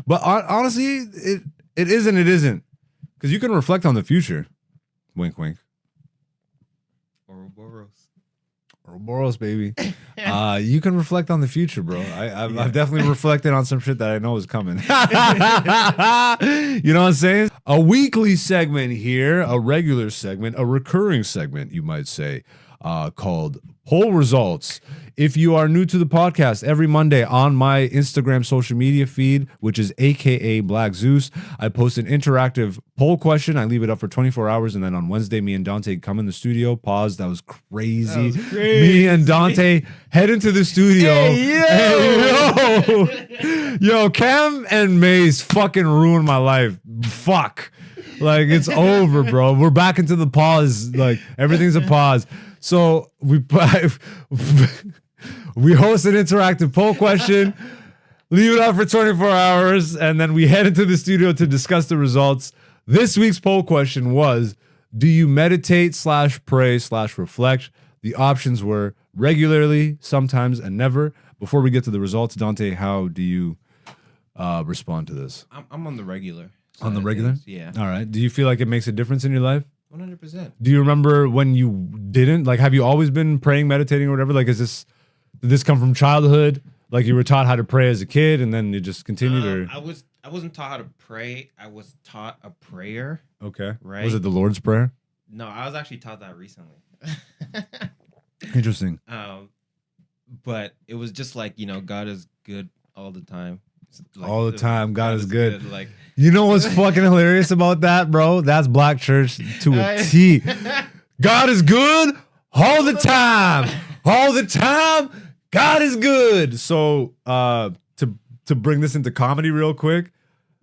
But honestly, it isn't. It isn't because you can reflect on the future. Wink, wink. Ouroboros, baby. You can reflect on the future, bro. I've definitely reflected on some shit that I know is coming. You know what I'm saying? A weekly segment here, a regular segment, a recurring segment, you might say, called Poll Results. If you are new to the podcast, every Monday on my Instagram social media feed, which is AKA Black Zeus, I post an interactive poll question. I leave it up for 24 hours. And then on Wednesday, me and Dante come in the studio. Pause. That was crazy. Me and Dante head into the studio. Hey, yo, Cam and Maze fucking ruined my life. Fuck. Like, it's over, bro. We're back into the pause. Like, everything's a pause. So we host an interactive poll question, leave it up for 24 hours, and then we head into the studio to discuss the results. This week's poll question was, do you meditate / pray / reflect? The options were regularly, sometimes, and never. Before we get to the results, Dante, how do you respond to this? I'm on the regular. On the regular? Yeah. All right. Do you feel like it makes a difference in your life? 100%. Do you remember when you didn't? Like, have you always been praying, meditating, or whatever? Like, did this come from childhood? Like, you were taught how to pray as a kid, and then it just continued, or I wasn't taught how to pray. I was taught a prayer. Okay. Right. Was it the Lord's Prayer? No, I was actually taught that recently. Interesting. But it was just like, God is good all the time. Like, all the time, God is good. Like, you know what's fucking hilarious about that, bro? That's Black church to a T. God is good all the time. All the time, God is good. So to bring this into comedy real quick,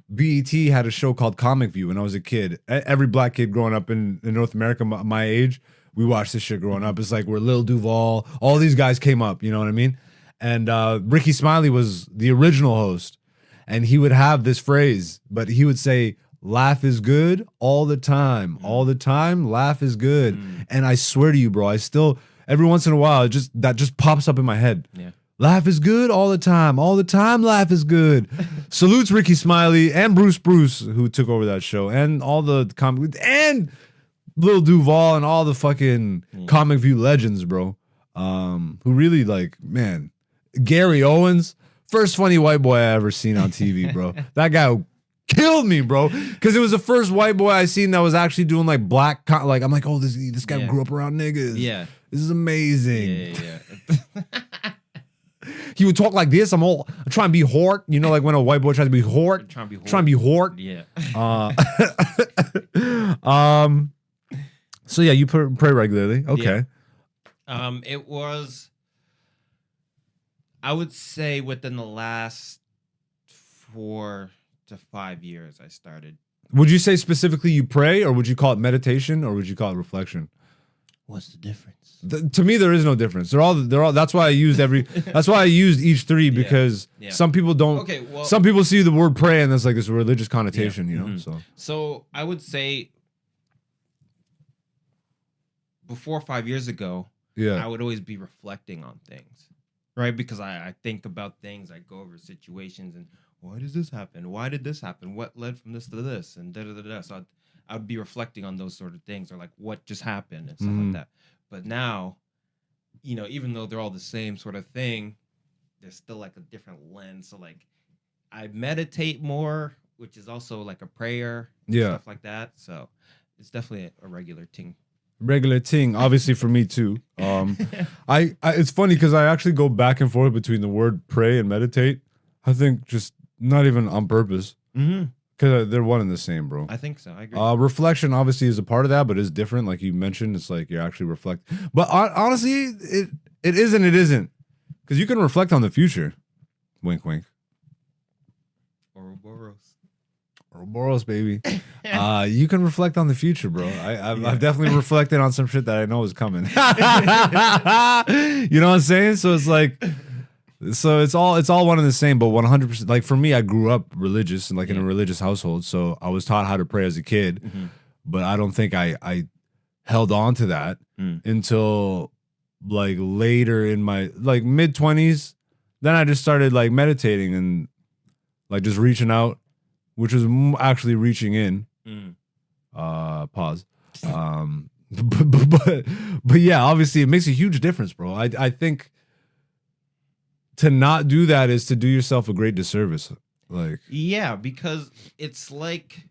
BET had a show called Comic View when I was a kid. Every black kid growing up in North America my age, we watched this shit growing up. It's like where Lil Duval, all these guys came up, you know what I mean? And Ricky Smiley was the original host. And he would have this phrase, but he would say, laugh is good all the time. All the time, laugh is good. And I swear to you, bro, I still, every once in a while, that just pops up in my head. Yeah. Laugh is good all the time. All the time, laugh is good. Salutes Ricky Smiley and Bruce, who took over that show, and all the and Lil Duval and all the fucking Comic View legends, bro. Who really, like, man, Gary Owens. First funny white boy I ever seen on TV, bro. That guy killed me, bro. Because it was the first white boy I seen that was actually doing like black, like I'm like, oh, this guy grew up around niggas. Yeah, this is amazing. Yeah. He would talk like this. I'm trying to be Hort. You know, like when a white boy tries to be Hort. Trying to be Hort. Yeah. So yeah, you pray regularly. Okay. Yeah. It was. I would say within the last 4 to 5 years, I started. Would you say specifically you pray, or would you call it meditation, or would you call it reflection? What's the difference? To me, there is no difference. They're all. That's why I used that's why I used each three, because some people don't. Okay, well, some people see the word pray and that's like this religious connotation, you know. So I would say before 5 years ago, I would always be reflecting on things. Right, because I think about things, I go over situations, and why does this happen? Why did this happen? What led from this to this? And da-da-da-da. So I'd be reflecting on those sort of things, or like what just happened and stuff like that. But now, even though they're all the same sort of thing, there's still like a different lens. So like I meditate more, which is also like a prayer, stuff like that. So it's definitely a regular thing. Regular thing, obviously for me too. I it's funny because I actually go back and forth between the word pray and meditate. I think just not even on purpose, because they're one and the same, bro. I think so. I agree. Reflection obviously is a part of that, but it's different. Like you mentioned, it's like you actually reflect. But honestly, it isn't. It isn't, because you can reflect on the future. Wink, wink. Ouroboros, baby. You can reflect on the future, bro. I've definitely reflected on some shit that I know is coming. You know what I'm saying? So it's like, it's all one and the same, but 100%. Like for me, I grew up religious and like in a religious household, so I was taught how to pray as a kid. But I don't think I held on to that until like later in my like mid-20s. Then I just started like meditating, and like just reaching out, which was actually reaching in. Mm. Pause. But yeah, obviously it makes a huge difference, bro. I think to not do that is to do yourself a great disservice. Like, yeah, because it's like,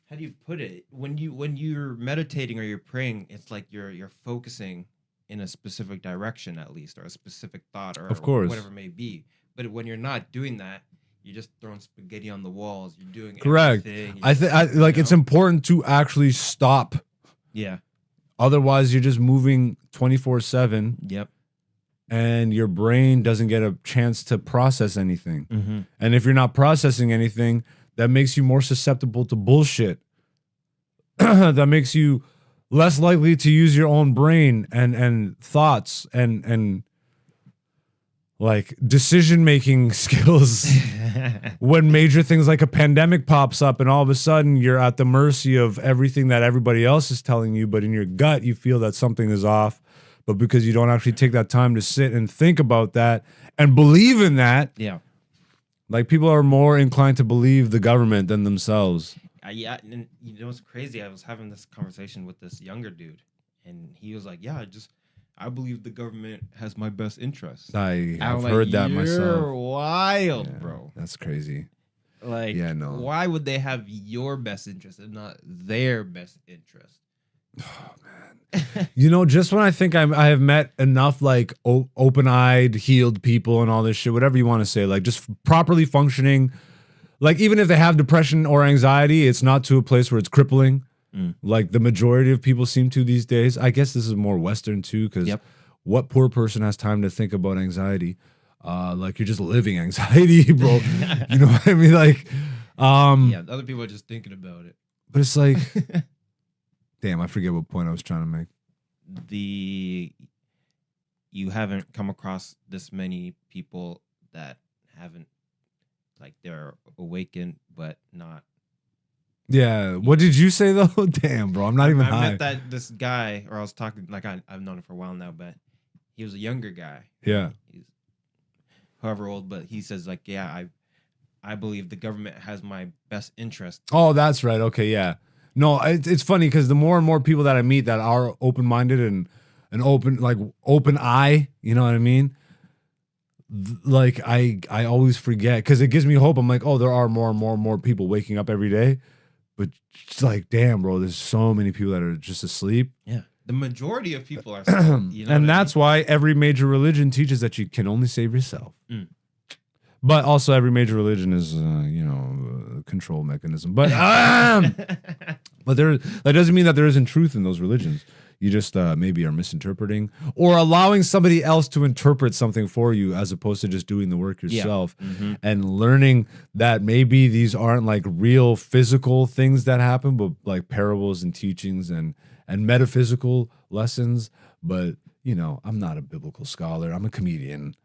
how do you put it? When you're meditating or you're praying, it's like you're focusing in a specific direction, at least, or a specific thought, or of course, whatever it may be. But when you're not doing that, you're just throwing spaghetti on the walls. You're doing correct. Everything. I think like it's important to actually stop. Yeah. Otherwise, you're just moving 24/7. Yep. And your brain doesn't get a chance to process anything. Mm-hmm. And if you're not processing anything, that makes you more susceptible to bullshit. That makes you less likely to use your own brain and thoughts and like decision-making skills when major things like a pandemic pops up and all of a sudden you're at the mercy of everything that everybody else is telling you, but in your gut you feel that something is off, but because you don't actually take that time to sit and think about that and believe in that, yeah, like people are more inclined to believe the government than themselves. Yeah, and you know what's crazy? I was having this conversation with this younger dude, and he was like, "Yeah, I believe the government has my best interests." I've heard that myself. You're wild, Yeah, bro. That's crazy. Like, yeah, no. Why would they have your best interest and not their best interest? Oh man, you know, just when I think I have met enough like open-eyed, healed people and all this shit, whatever you want to say, like just properly functioning. Like, even if they have depression or anxiety, it's not to a place where it's crippling. Like the majority of people seem to these days. I guess this is more Western too, because what poor person has time to think about anxiety? Like, you're just living anxiety, bro. You know what I mean? Like, yeah, other people are just thinking about it. But it's like, damn, I forget what point I was trying to make. You haven't come across this many people that haven't, like, they're awakened but not. Yeah. What did you say though? Damn, bro, I'm not even high. I met this guy, or I was talking, like, I've known him for a while now, but he was a younger guy. Yeah. He's however old, but he says, like, yeah, I believe the government has my best interest. Oh, that's right. Okay, yeah. No, it's funny because the more and more people that I meet that are open-minded and open eye, you know what I mean? Like, I always forget because it gives me hope. I'm like, oh, there are more and more and more people waking up every day. But it's like, damn, bro, there's so many people that are just asleep. Yeah. The majority of people are asleep, you know, and that's why every major religion teaches that you can only save yourself. But also every major religion is, a control mechanism. But but that doesn't mean that there isn't truth in those religions. You just maybe are misinterpreting or allowing somebody else to interpret something for you as opposed to just doing the work yourself and learning that maybe these aren't like real physical things that happen, but like parables and teachings and metaphysical lessons. But, you know, I'm not a biblical scholar. I'm a comedian.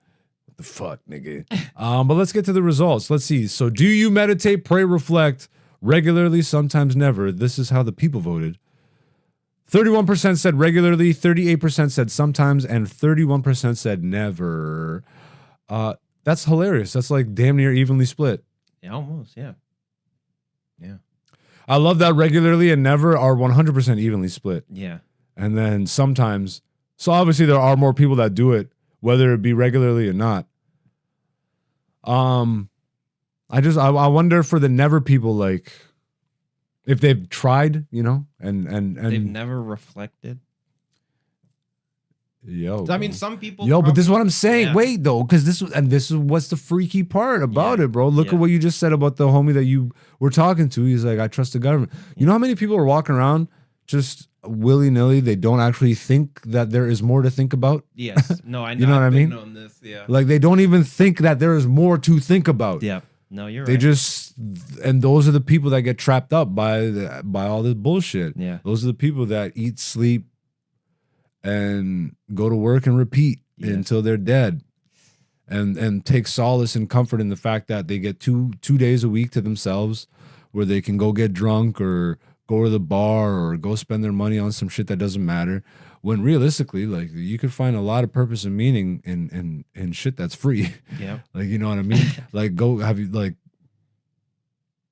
What the fuck, nigga? But let's get to the results. Let's see. So do you meditate, pray, reflect regularly, sometimes never? This is how the people voted. 31% said regularly, 38% said sometimes, and 31% said never. That's hilarious. That's like damn near evenly split. Yeah, almost, yeah. Yeah. I love that regularly and never are 100% evenly split. Yeah. And then sometimes, so obviously there are more people that do it, whether it be regularly or not. I wonder for the never people, like, if they've tried, you know, and they've never reflected. Yo, I mean, some people. But this is what I'm saying. Yeah. Wait, though, because this is what's the freaky part about it, bro. Look at what you just said about the homie that you were talking to. He's like, I trust the government. You know how many people are walking around just willy nilly? They don't actually think that there is more to think about. Yes. No, I know. You know what I mean? On this, yeah. Like, they don't even think that there is more to think about. Yeah. No, you're right. And those are the people that get trapped up by all this bullshit. Yeah. Those are the people that eat, sleep, and go to work and repeat until they're dead. And take solace and comfort in the fact that they get two days a week to themselves where they can go get drunk or go to the bar or go spend their money on some shit that doesn't matter. When realistically, like you could find a lot of purpose and meaning in shit that's free. Yeah. Like, you know what I mean? Like go have you like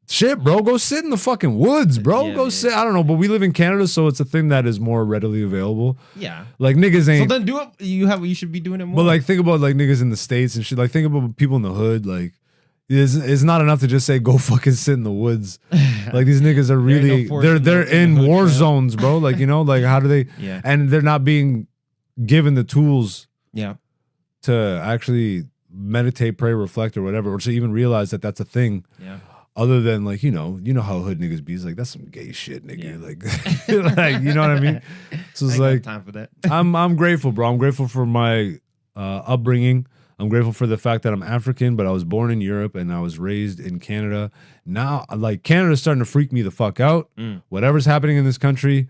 shit, bro. Go sit in the fucking woods, bro. Yeah, go sit. I don't know, but we live in Canada, so it's a thing that is more readily available. Yeah. Like niggas ain't. So then do it. You should be doing it more. But like think about like niggas in the States and shit. Like think about people in the hood. Like it's not enough to just say go fucking sit in the woods. Like these niggas are really they're in war zones, bro. Like, you know, like how do they? Yeah. And they're not being given the tools. Yeah. To actually meditate, pray, reflect, or whatever, or to even realize that that's a thing. Yeah. Other than like, you know how hood niggas be. It's like that's some gay shit, nigga. Yeah. Like you know what I mean? So it's like time for that. I'm grateful, bro. I'm grateful for my upbringing. I'm grateful for the fact that I'm African, but I was born in Europe and I was raised in Canada. Now, like Canada's starting to freak me the fuck out. Whatever's happening in this country.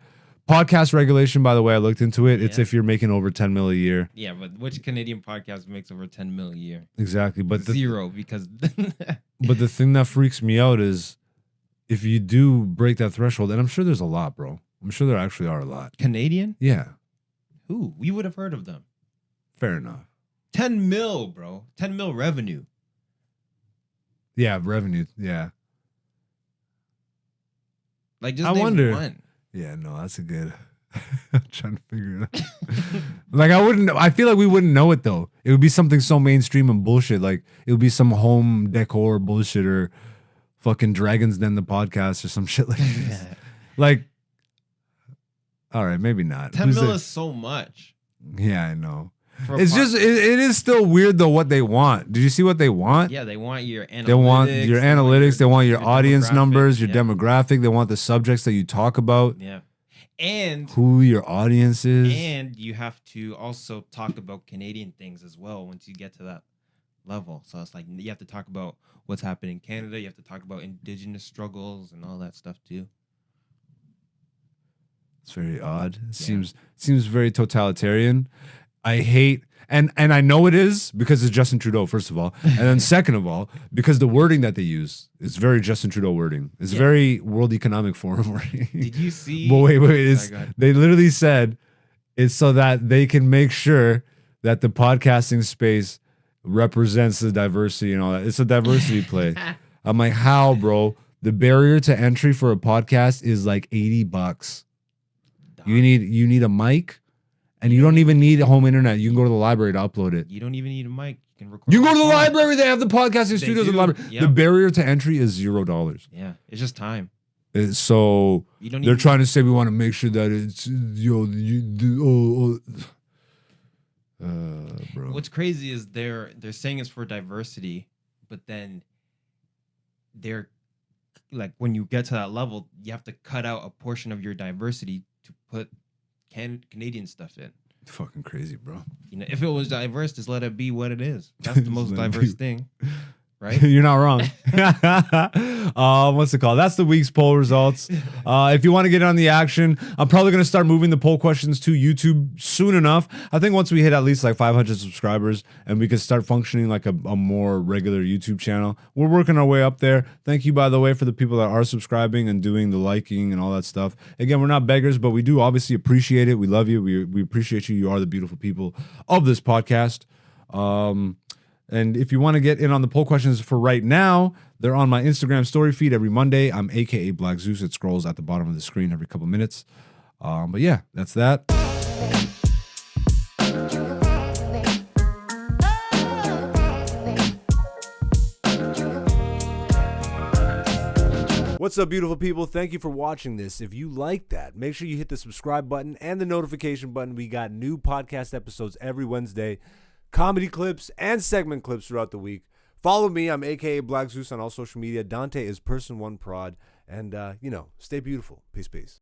Podcast regulation, by the way, I looked into it. It's if you're making over 10 mil a year. Yeah, but which Canadian podcast makes over 10 mil a year? Exactly, but zero because. But the thing that freaks me out is if you do break that threshold, and I'm sure there's a lot, bro. I'm sure there actually are a lot. Canadian? Yeah. Who? We would have heard of them. Fair enough. 10 mil, bro. 10 mil revenue. Yeah, revenue. Yeah. Like just I wonder. One. Yeah, no, that's a good. I'm trying to figure it out. Like I feel like we wouldn't know it though. It would be something so mainstream and bullshit. Like it would be some home decor bullshit or fucking Dragon's Den the podcast or some shit like this. Like, all right, maybe not. 10 mil is so much. Yeah, I know. It's just it is still weird though what they want. Did you see what they want? Yeah, they want your analytics. They want your analytics. They want your audience numbers, your demographic. They want the subjects that you talk about. Yeah. And who your audience is. And you have to also talk about Canadian things as well once you get to that level. So it's like you have to talk about what's happening in Canada. You have to talk about Indigenous struggles and all that stuff too. It's very odd. It seems very totalitarian. I hate and I know it is because it's Justin Trudeau, first of all. And then second of all, because the wording that they use is very Justin Trudeau wording. It's very World Economic Forum wording. Did you see? But wait. They literally said it's so that they can make sure that the podcasting space represents the diversity and all that. It's a diversity play. I'm like, how, bro? The barrier to entry for a podcast is like $80. You need a mic. And you don't even need a home internet. You can go to the library to upload it. You don't even need a mic. You can record. You can go to the library. They have the podcasting studios in the library. Yep. The barrier to entry is $0. Yeah, it's just time. So they're trying to say we want to make sure that it's bro. What's crazy is they're saying it's for diversity, but then they're like when you get to that level, you have to cut out a portion of your diversity to put Canadian stuff in. Fucking crazy, bro. You know, if it was diverse, just let it be what it is. That's the most diverse thing, right? You're not wrong. What's it called? That's the week's poll results. If you want to get on the action, I'm probably going to start moving the poll questions to YouTube soon enough. I think once we hit at least like 500 subscribers and we can start functioning like a more regular YouTube channel. We're working our way up there. Thank you, by the way, for the people that are subscribing and doing the liking and all that stuff. Again, we're not beggars, but we do obviously appreciate it. We love you. We appreciate you. You are the beautiful people of this podcast. And if you want to get in on the poll questions for right now, they're on my Instagram story feed every Monday. I'm AKA Black Zeus. It scrolls at the bottom of the screen every couple minutes. But yeah, that's that. What's up, beautiful people? Thank you for watching this. If you like that, make sure you hit the subscribe button and the notification button. We got new podcast episodes every Wednesday. Comedy clips and segment clips throughout the week. Follow me. I'm AKA Black Zeus on all social media. Dante is Person1Prod. And, stay beautiful. Peace, peace.